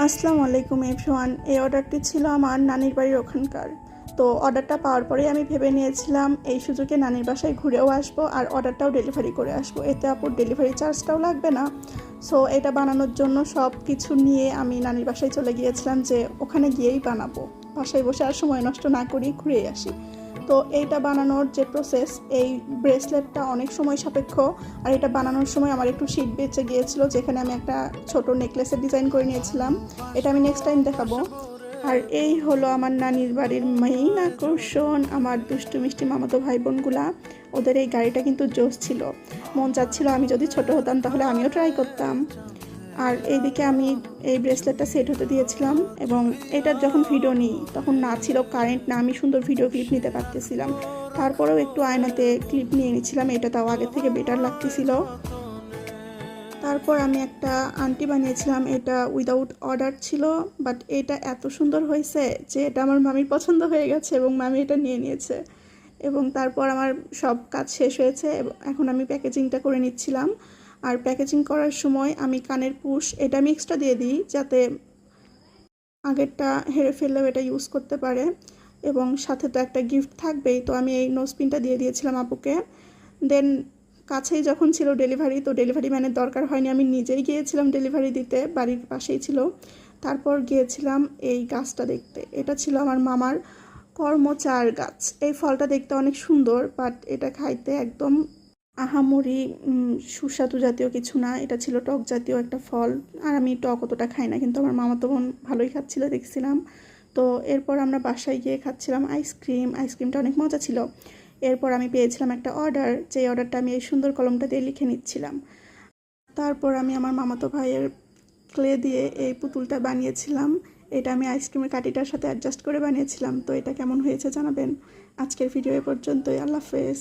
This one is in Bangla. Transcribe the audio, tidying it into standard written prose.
আসসালামু আলাইকুম এভরিওয়ান। এই অর্ডারটি ছিল আমার নানির বাড়ির ওখানকার। তো অর্ডারটা পাওয়ার পরেই আমি ভেবে নিয়েছিলাম এই সুযোগে নানির বাসায় ঘুরেও আসবো আর অর্ডারটাও ডেলিভারি করে আসবো, এতে আপুর ডেলিভারি চার্জটাও লাগবে না। সো এটা বানানোর জন্য সব কিছু নিয়ে আমি নানির বাসায় চলে গিয়েছিলাম যে ওখানে গিয়েই বানাবো, বাসায় বসে আর সময় নষ্ট না করেই ঘুরেই আসি। তো এইটা বানানোর যে প্রসেস, এই ব্রেসলেটটা অনেক সময় সাপেক্ষ। আর এটা বানানোর সময় আমার একটু শীট বেঁচে গিয়েছিল, যেখানে আমি একটা ছোট নেকলেসের ডিজাইন করে নিয়েছিলাম। এটা আমি নেক্সট টাইম দেখাবো। আর এই হলো আমার নানির বাড়ির মেইন আকর্ষণ, আমার দুষ্টু মিষ্টি মামাতো ভাই বোনগুলা। ওদের এই গাড়িটা কিন্তু জোশ ছিল, মন চাচ্ছিল আমি যদি ছোট হতাম তাহলে আমিও ট্রাই করতাম। আর এইদিকে আমি এই ব্রেসলেটটা সেট হতে দিয়েছিলাম, এবং এটার যখন ভিডিও নিই তখন না ছিল কারেন্ট, না আমি সুন্দর ভিডিও ক্লিপ নিতে পারতেছিলাম। তারপরেও একটু আয়নাতে ক্লিপ নিয়ে নিয়েছিলাম, এটা তাও আগের থেকে বেটার লাগতেছিল। তারপর আমি একটা আংটি বানিয়েছিলাম, এটা উইদাউট অর্ডার ছিল, বাট এটা এত সুন্দর হয়েছে যে এটা আমার মামির পছন্দ হয়ে গেছে এবং মামি এটা নিয়ে নিয়েছে। এবং তারপর আমার সব কাজ শেষ হয়েছে এবং এখন আমি প্যাকেজিংটা করে নিচ্ছিলাম। আর প্যাকেজিং করার সময় আমি কানের পুশ এটা আমি এক্সট্রা দিয়ে দিই, যাতে আগেরটা হেরে ফেললেও এটা ইউজ করতে পারে। এবং সাথে তো একটা গিফট থাকবেই, তো আমি এই নোজপিনটা দিয়ে দিয়েছিলাম আপুকে। দেন কাছেই যখন ছিল ডেলিভারি, তো ডেলিভারি ম্যানের দরকার হয়নি, আমি নিজেই গিয়েছিলাম ডেলিভারি দিতে, বাড়ির পাশেই ছিল। তারপর গিয়েছিলাম এই গাছটা দেখতে, এটা ছিল আমার মামার কর্মচার গাছ। এই ফলটা দেখতে অনেক সুন্দর, বাট এটা খাইতে একদম আহামরি সুস্বাদু জাতীয় কিছু না, এটা ছিল টক জাতীয় একটা ফল। আর আমি টক অতটা খাই না, কিন্তু আমার মামাতো বোন ভালোই খাচ্ছিল দেখছিলাম। তো এরপর আমরা বাসায় গিয়ে খাচ্ছিলাম আইসক্রিমটা অনেক মজা ছিল। এরপর আমি পেয়েছিলাম একটা অর্ডার, যেই অর্ডারটা আমি এই সুন্দর কলমটা দিয়ে লিখে নিচ্ছিলাম। তারপর আমি আমার মামাতো ভাইয়ের ক্লে দিয়ে এই পুতুলটা বানিয়েছিলাম। এটা আমি আইসক্রিমের কাঠিটার সাথে অ্যাডজাস্ট করে বানিয়েছিলাম। তো এটা কেমন হয়েছে জানাবেন। আজকের ভিডিও এ পর্যন্তই, আল্লাহ হাফেজ।